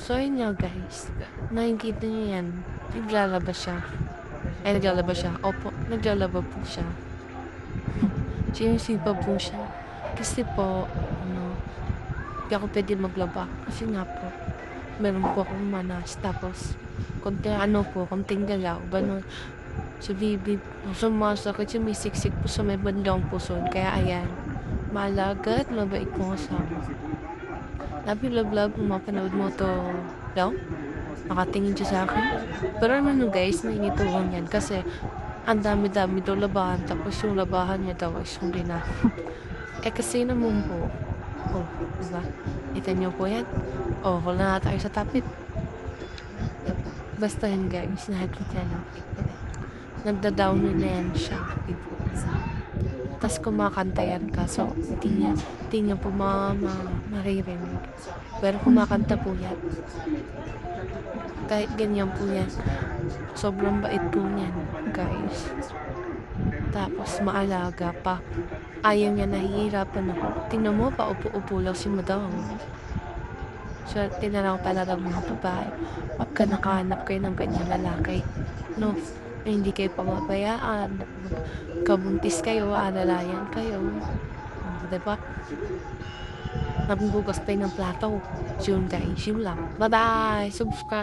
So, ayun nga guys, nakikita niyo yan, naglalaba siya. Ay, naglalaba siya. Opo, naglalaba po siya. Sinisipa po siya. Kasi po, di ako pwede maglaba. Kasi nga po, meron po akong manas. Tapos, konting galaw, ganun. Sa bibig po, sumasakit, sumisiksik po sa may bandang puso. Kaya ayan, maalaga at mabait po kasama. Love you, love, love, kung mapanood mo to, daw, nakatingin siya sa akin. Pero guys, nainituhan yan kasi ang dami-dami daw labahan, tapos yung labahan niya daw is hindi na. Kasi naman po, oh, diba? Kita niyo po yan? Oh, wala na tayo sa topic. Basta yun guys, nakikita niyo. Nagda-down na yan siya. Tapos kumakanta yan ka, so hindi niya po maririnig. Pero kumakanta po yan. Kahit ganyan po yan. Sobrang bait po niyan, guys. Tapos maalaga pa. Ayaw niya, nahihirapan ako. Tingnan mo, paupo-upo lang si madam. So, tinanong pala ng mga babae, pagka nakahanap kayo ng ganyang lalaki, no, hindi kayo pamabayaan, kabuntis kayo, alalayan kayo, diba? Nagbubugas tayo ng plato. Yun guys, yun lang. Bye-bye! Subscribe!